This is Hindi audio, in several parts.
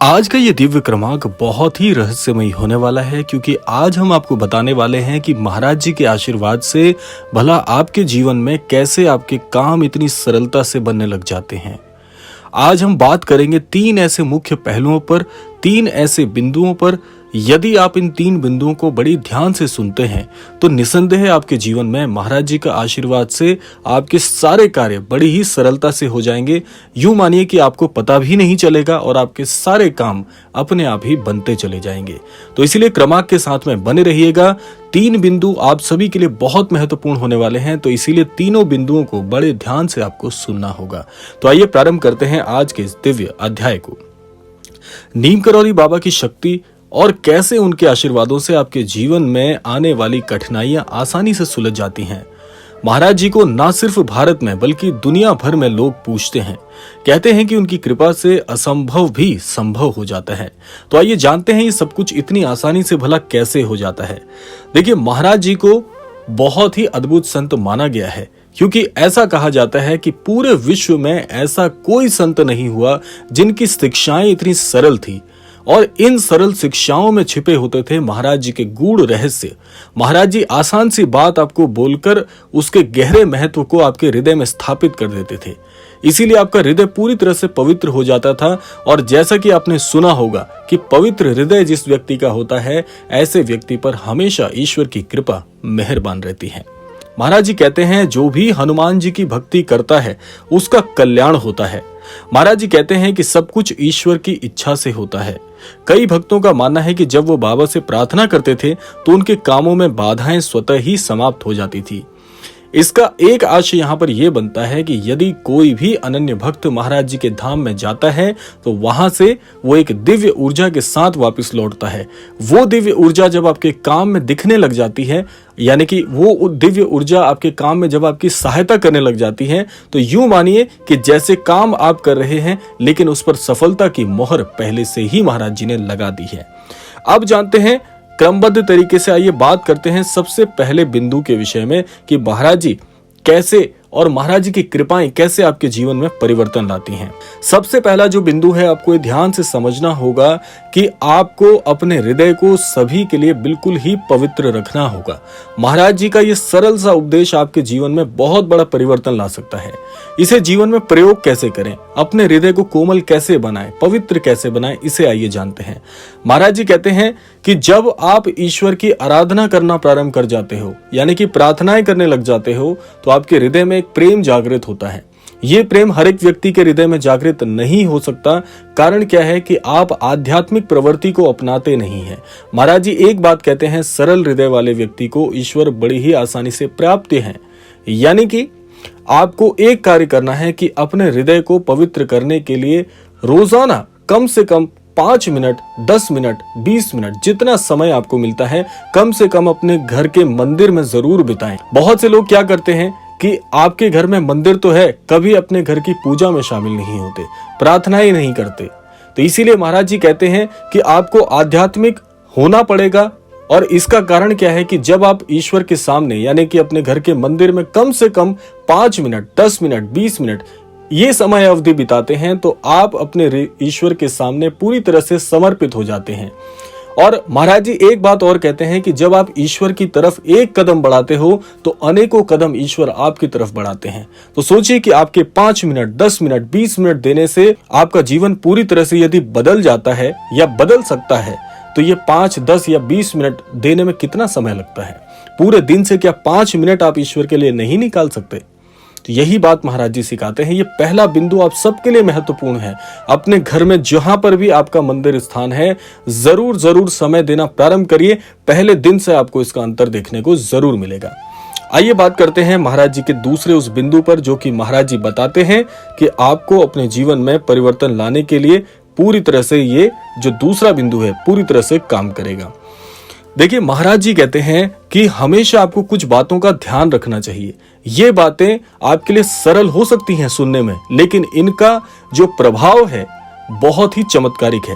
आज का ये दिव्य क्रमांक बहुत ही रहस्यमयी होने वाला है क्योंकि आज हम आपको बताने वाले हैं कि महाराज जी के आशीर्वाद से भला आपके जीवन में कैसे आपके काम इतनी सरलता से बनने लग जाते हैं। आज हम बात करेंगे 3 ऐसे मुख्य पहलुओं पर, 3 ऐसे बिंदुओं पर। यदि आप इन 3 बिंदुओं को बड़ी ध्यान से सुनते हैं तो निसंदेह आपके जीवन में महाराज जी का आशीर्वाद से आपके सारे कार्य बड़ी ही सरलता से हो जाएंगे। यूं मानिए कि आपको पता भी नहीं चलेगा और आपके सारे काम अपने आप ही बनते चले जाएंगे। तो इसीलिए क्रमांक के साथ में बने रहिएगा। 3 बिंदु आप सभी के लिए बहुत महत्वपूर्ण होने वाले हैं, तो इसीलिए तीनों बिंदुओं को बड़े ध्यान से आपको सुनना होगा। तो आइए प्रारंभ करते हैं आज के इस दिव्य अध्याय को। नीम करौली बाबा की शक्ति और कैसे उनके आशीर्वादों से आपके जीवन में आने वाली कठिनाइयां आसानी से सुलझ जाती हैं। महाराज जी को ना सिर्फ भारत में बल्कि दुनिया भर में लोग पूजते हैं। कहते हैं कि उनकी कृपा से असंभव भी संभव हो जाता है। तो आइए जानते हैं ये सब कुछ इतनी आसानी से भला कैसे हो जाता है। देखिए, महाराज जी को बहुत ही अद्भुत संत माना गया है क्योंकि ऐसा कहा जाता है कि पूरे विश्व में ऐसा कोई संत नहीं हुआ जिनकी शिक्षाएं इतनी सरल थी और इन सरल शिक्षाओं में छिपे होते थे महाराज जी के गूढ़ रहस्य। महाराज जी आसान सी बात आपको बोलकर उसके गहरे महत्व को आपके हृदय में स्थापित कर देते थे। इसीलिए आपका हृदय पूरी तरह से पवित्र हो जाता था। और जैसा कि आपने सुना होगा कि पवित्र हृदय जिस व्यक्ति का होता है, ऐसे व्यक्ति पर हमेशा ईश्वर की कृपा मेहरबान रहती है। महाराज जी कहते हैं, जो भी हनुमान जी की भक्ति करता है उसका कल्याण होता है। महाराज जी कहते हैं कि सब कुछ ईश्वर की इच्छा से होता है। कई भक्तों का मानना है कि जब वो बाबा से प्रार्थना करते थे तो उनके कामों में बाधाएं स्वतः ही समाप्त हो जाती थी। इसका एक आशय यहाँ पर यह बनता है कि यदि कोई भी अनन्य भक्त महाराज जी के धाम में जाता है तो वहां से वो एक दिव्य ऊर्जा के साथ वापस लौटता है। वो दिव्य ऊर्जा जब आपके काम में दिखने लग जाती है, यानी कि वो दिव्य ऊर्जा आपके काम में जब आपकी सहायता करने लग जाती है, तो यूं मानिए कि जैसे काम आप कर रहे हैं लेकिन उस पर सफलता की मोहर पहले से ही महाराज जी ने लगा दी है। अब जानते हैं क्रमबद्ध तरीके से, आइए बात करते हैं सबसे पहले बिंदु के विषय में कि महाराज जी कैसे और महाराज जी की कृपाएं कैसे आपके जीवन में परिवर्तन लाती हैं। सबसे पहला जो बिंदु है, आपको ध्यान से समझना होगा कि आपको अपने हृदय को सभी के लिए बिल्कुल ही पवित्र रखना होगा। महाराज जी का ये सरल सा उपदेश आपके जीवन में बहुत बड़ा परिवर्तन ला सकता है। इसे जीवन में प्रयोग कैसे करें, अपने हृदय को कोमल कैसे बनाएं, पवित्र कैसे बनाएं, इसे आइए जानते हैं। महाराज जी कहते हैं कि जब आप ईश्वर की आराधना करना प्रारंभ कर जाते हो, यानी कि प्रार्थनाएं करने लग जाते हो, तो आपके हृदय में एक प्रेम जागृत होता है। ये प्रेम हर एक व्यक्ति के हृदय में जागृत नहीं हो सकता। कारण क्या है कि आप आध्यात्मिक प्रवृत्ति को अपनाते नहीं हैं। महाराज जी एक बात कहते हैं, सरल हृदय वाले व्यक्ति को ईश्वर बड़ी ही आसानी से प्राप्त है। यानी कि आपको एक कार्य करना है कि अपने हृदय को पवित्र करने के लिए रोजाना कम से कम 5 मिनट, 10 मिनट, 20 मिनट, जितना समय आपको मिलता है, कम से कम अपने घर के मंदिर में जरूर बिताएं। बहुत से लोग क्या करते हैं कि आपके घर में मंदिर तो है, कभी अपने घर की पूजा में शामिल नहीं होते, प्रार्थनाएं नहीं करते। तो इसीलिए महाराज जी कहते हैं कि आपको आध्यात्मिक होना पड़ेगा। और इसका कारण क्या है कि जब आप ईश्वर के सामने, यानी कि अपने घर के मंदिर में कम से कम 5 मिनट, 10 मिनट, 20 मिनट ये समय अवधि बिताते हैं, तो आप अपने ईश्वर के सामने पूरी तरह से समर्पित हो जाते हैं। और महाराज जी एक बात और कहते हैं कि जब आप ईश्वर की तरफ एक कदम बढ़ाते हो तो अनेकों कदम ईश्वर आपकी तरफ बढ़ाते हैं। तो सोचिए कि आपके 5 मिनट, 10 मिनट, 20 मिनट देने से आपका जीवन पूरी तरह से यदि बदल जाता है या बदल सकता है, तो ये 5, 10 या 20 मिनट देने में कितना समय लगता है। पूरे दिन से क्या 5 मिनट आप ईश्वर के लिए नहीं निकाल सकते? तो यही बात महाराज जी सिखाते हैं। ये पहला बिंदु आप सबके लिए महत्वपूर्ण है। अपने घर में जहां पर भी आपका मंदिर स्थान है, जरूर समय देना प्रारंभ करिए। पहले दिन से आपको इसका अंतर देखने को जरूर मिलेगा। आइए बात करते हैं महाराज जी के दूसरे उस बिंदु पर, जो कि महाराज जी बताते हैं कि आपको अपने जीवन में परिवर्तन लाने के लिए पूरी तरह से ये जो दूसरा बिंदु है पूरी तरह से काम करेगा। देखिए, महाराज जी कहते हैं कि हमेशा आपको कुछ बातों का ध्यान रखना चाहिए। ये बातें आपके लिए सरल हो सकती हैं सुनने में, लेकिन इनका जो प्रभाव है बहुत ही चमत्कारिक है।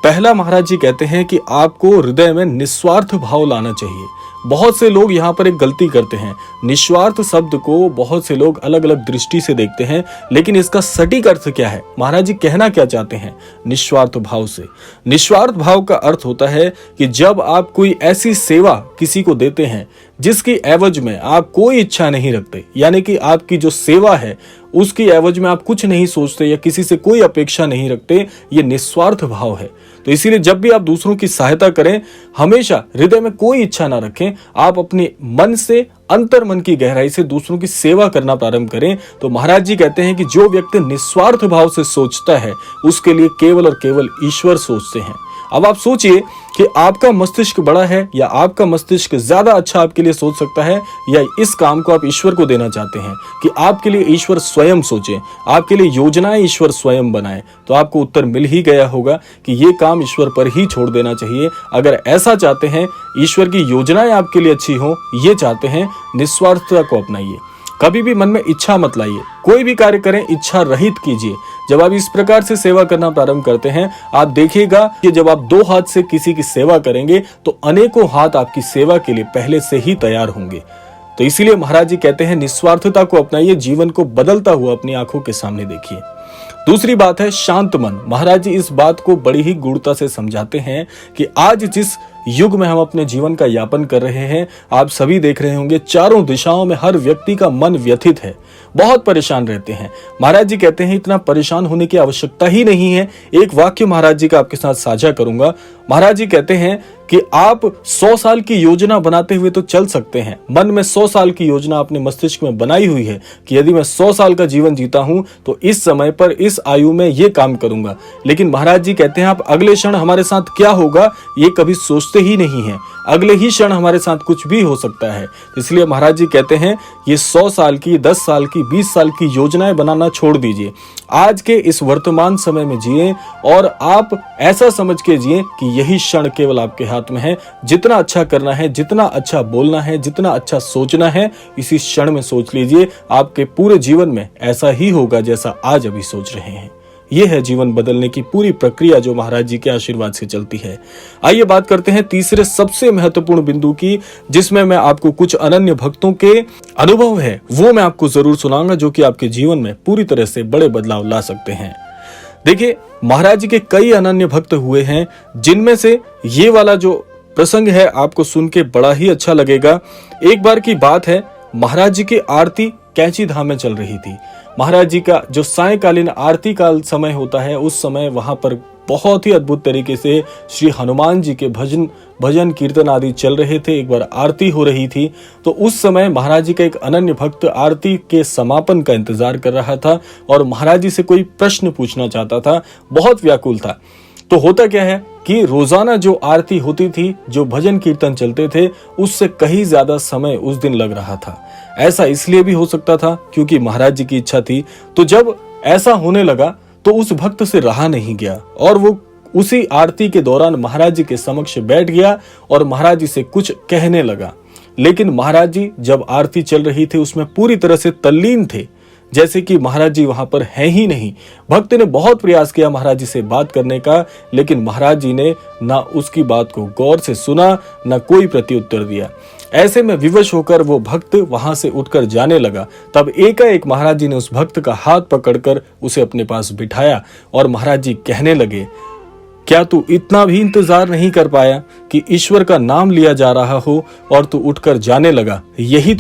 पहला, महाराज जी कहते हैं कि आपको हृदय में निस्वार्थ भाव लाना चाहिए। बहुत से लोग यहाँ पर एक गलती करते हैं। निस्वार्थ शब्द को बहुत से लोग अलग अलग दृष्टि से देखते हैं, लेकिन इसका सटीक अर्थ क्या है, महाराज जी कहना क्या चाहते हैं निस्वार्थ भाव से? निस्वार्थ भाव का अर्थ होता है कि जब आप कोई ऐसी सेवा किसी को देते हैं जिसकी एवज में आप कोई इच्छा नहीं रखते, यानी कि आपकी जो सेवा है उसकी एवज में आप कुछ नहीं सोचते या किसी से कोई अपेक्षा नहीं रखते, ये निस्वार्थ भाव है। तो इसीलिए जब भी आप दूसरों की सहायता करें, हमेशा हृदय में कोई इच्छा ना रखें, आप अपने मन से, अंतर मन की गहराई से दूसरों की सेवा करना प्रारंभ करें। तो महाराज जी कहते हैं कि जो व्यक्ति निस्वार्थ भाव से सोचता है उसके लिए केवल और केवल ईश्वर सोचते हैं। अब आप सोचिए कि आपका मस्तिष्क बड़ा है या आपका मस्तिष्क ज्यादा अच्छा आपके लिए सोच सकता है, या इस काम को आप ईश्वर को देना चाहते हैं कि आपके लिए ईश्वर स्वयं सोचे, आपके लिए योजनाएं ईश्वर स्वयं बनाए? तो आपको उत्तर मिल ही गया होगा कि ये काम ईश्वर पर ही छोड़ देना चाहिए। अगर ऐसा चाहते हैं, ईश्वर की योजनाएं आपके लिए अच्छी हो, ये चाहते हैं, निस्वार्थता को अपनाइए। कभी भी मन में इच्छा मत लाइए, कोई भी कार्य करें इच्छा रहित कीजिए। जब आप इस प्रकार से सेवा करना प्रारंभ करते हैं, आप देखिएगा कि जब आप 2 हाथ से किसी की सेवा करेंगे तो अनेकों हाथ आपकी सेवा के लिए पहले से ही तैयार होंगे। तो इसीलिए महाराज जी कहते हैं निस्वार्थता को अपनाइए, जीवन को बदलता हुआ अपनी आंखों के सामने देखिए। दूसरी बात है शांत मन। महाराज जी इस बात को बड़ी ही गूढ़ता से समझाते हैं कि आज जिस युग में हम अपने जीवन का यापन कर रहे हैं, आप सभी देख रहे होंगे चारों दिशाओं में हर व्यक्ति का मन व्यथित है, बहुत परेशान रहते हैं। महाराज जी कहते हैं इतना परेशान होने की आवश्यकता ही नहीं है। एक वाक्य महाराज जी का आपके साथ साझा करूंगा। महाराज जी कहते हैं कि आप 100 साल की योजना बनाते हुए तो चल सकते हैं, मन में 100 साल की योजना अपने मस्तिष्क में बनाई हुई है कि यदि मैं 100 साल का जीवन जीता हूं तो इस समय पर इस आयु में ये काम करूंगा। लेकिन महाराज जी कहते हैं आप अगले क्षण हमारे साथ क्या होगा ये कभी सोचते ही नहीं है, अगले ही क्षण हमारे साथ कुछ भी हो सकता है। इसलिए महाराज जी कहते हैं ये 100 साल की, 10 साल की, 20 साल की योजनाएं बनाना छोड़ दीजिए। आज के इस वर्तमान समय में जिए और आप ऐसा समझ के जिए कि यही क्षण केवल आपके हाथ में है। जितना अच्छा करना है, जितना अच्छा बोलना है, जितना अच्छा सोचना है, इसी क्षण में सोच लीजिए। आपके पूरे जीवन में ऐसा ही होगा जैसा आज अभी सोच रहे हैं। यह है जीवन बदलने की पूरी प्रक्रिया जो महाराज जी के आशीर्वाद से चलती है। आइए बात करते हैं तीसरे सबसे महत्वपूर्ण बिंदु की, जिसमें मैं आपको कुछ अनन्य भक्तों के अनुभव है वो मैं आपको जरूर सुनाऊंगा, जो कि आपके जीवन में पूरी तरह से बड़े बदलाव ला सकते हैं। देखिए महाराज जी के कई अनन्य भक्त हुए हैं, जिनमें से ये वाला जो प्रसंग है आपको सुन के बड़ा ही अच्छा लगेगा। एक बार की बात है, महाराज जी की आरती कैंची धाम में चल रही थी। महाराज जी का जो सायंकालीन आरती का समय होता है, उस समय वहां पर बहुत ही अद्भुत तरीके से श्री हनुमान जी के भजन कीर्तन आदि चल रहे थे। एक बार आरती हो रही थी, तो उस समय महाराज जी का एक अनन्य भक्त आरती के समापन का इंतजार कर रहा था और महाराज जी से कोई प्रश्न पूछना चाहता था, बहुत व्याकुल था। तो होता क्या है कि रोजाना जो आरती होती थी, जो भजन कीर्तन चलते थे, उससे कहीं ज्यादा समय उस दिन लग रहा था। ऐसा इसलिए भी हो सकता था क्योंकि महाराज जी की इच्छा थी। तो जब ऐसा होने लगा तो उस भक्त से रहा नहीं गया और वो उसी आरती के दौरान महाराज जी के समक्ष बैठ गया और महाराज जी से कुछ कहने लगा। लेकिन महाराज जी जब आरती चल रही थी उसमें पूरी तरह से तल्लीन थे, जैसे कि महाराज जी वहां पर है ही नहीं। भक्त ने बहुत प्रयास किया महाराज जी से बात करने का, लेकिन महाराज जी ने ना उसकी बात को गौर से सुना, ना कोई प्रत्युत्तर दिया। ऐसे में विवश होकर वो भक्त वहां से उठकर जाने लगा। तब एकाएक महाराज जी ने उस भक्त का हाथ पकड़कर उसे अपने पास बिठाया और महाराज जी कहने लगे, क्या तू इतना भी इंतजार नहीं कर पाया कि ईश्वर का नाम लिया जा रहा हो और तू उठकर जाने लगा? यही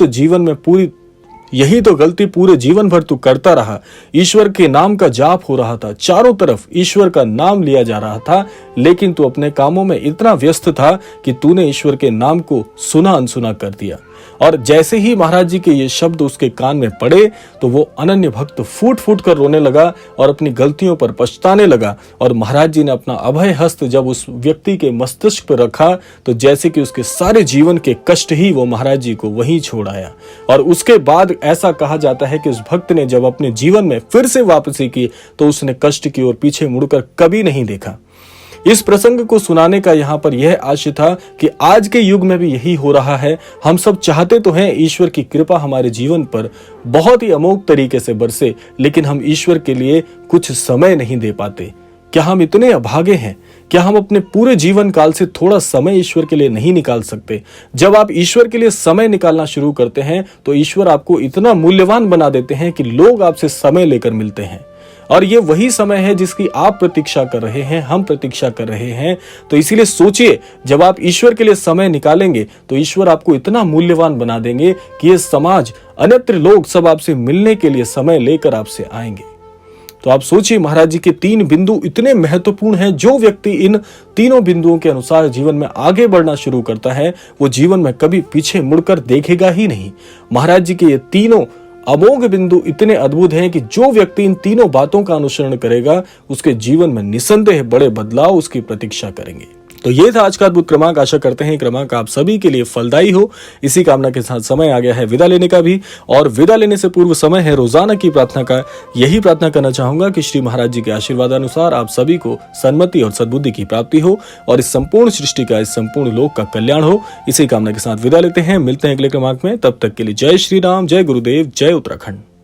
तो गलती पूरे जीवन भर तू करता रहा। ईश्वर के नाम का जाप हो रहा था, चारों तरफ ईश्वर का नाम लिया जा रहा था, लेकिन तू अपने कामों में इतना व्यस्त था कि तूने ईश्वर के नाम को सुना अनसुना कर दिया। और जैसे ही महाराज जी के ये शब्द उसके कान में पड़े तो वो अनन्य भक्त फूट फूट कर रोने लगा और अपनी गलतियों पर पछताने लगा। और महाराज जी ने अपना अभय हस्त जब उस व्यक्ति के मस्तिष्क पर रखा तो जैसे कि उसके सारे जीवन के कष्ट ही वो महाराज जी को वहीं छोड़ आया। और उसके बाद ऐसा कहा जाता है कि उस भक्त ने जब अपने जीवन में फिर से वापसी की तो उसने कष्ट की ओर पीछे मुड़कर कभी नहीं देखा। इस प्रसंग को सुनाने का यहाँ पर यह आशय था कि आज के युग में भी यही हो रहा है। हम सब चाहते तो हैं ईश्वर की कृपा हमारे जीवन पर बहुत ही अमोघ तरीके से बरसे, लेकिन हम ईश्वर के लिए कुछ समय नहीं दे पाते। क्या हम इतने अभागे हैं? क्या हम अपने पूरे जीवन काल से थोड़ा समय ईश्वर के लिए नहीं निकाल सकते? जब आप ईश्वर के लिए समय निकालना शुरू करते हैं तो ईश्वर आपको इतना मूल्यवान बना देते हैं कि लोग आपसे समय लेकर मिलते हैं। और ये वही समय है जिसकी आप प्रतीक्षा कर रहे हैं, हम प्रतीक्षा कर रहे हैं। तो इसीलिए सोचिए, जब आप ईश्वर के लिए समय निकालेंगे तो ईश्वर आपको इतना मूल्यवान बना देंगे कि ये समाज, अन्यत्र लोग सब आपसे मिलने के लिए समय लेकर आपसे आएंगे। तो आप सोचिए, महाराज जी के 3 बिंदु इतने महत्वपूर्ण हैं। जो व्यक्ति इन तीनों बिंदुओं के अनुसार जीवन में आगे बढ़ना शुरू करता है वो जीवन में कभी पीछे मुड़कर देखेगा ही नहीं। महाराज जी के ये तीनों अमोघ बिंदु इतने अद्भुत हैं कि जो व्यक्ति इन तीनों बातों का अनुसरण करेगा उसके जीवन में निसंदेह बड़े बदलाव उसकी प्रतीक्षा करेंगे। तो ये था आज का अद्भुत क्रमांक। आशा करते हैं क्रमांक आप सभी के लिए फलदायी हो। इसी कामना के साथ समय आ गया है विदा लेने का भी, और विदा लेने से पूर्व समय है रोजाना की प्रार्थना का। यही प्रार्थना करना चाहूंगा कि श्री महाराज जी के आशीर्वादानुसार आप सभी को सन्मति और सद्बुद्धि की प्राप्ति हो और इस संपूर्ण सृष्टि का, इस संपूर्ण लोक का कल्याण हो। इसी कामना के साथ विदा लेते हैं। मिलते हैं अगले क्रमांक में। तब तक के लिए जय श्री राम, जय गुरुदेव, जय उत्तराखंड।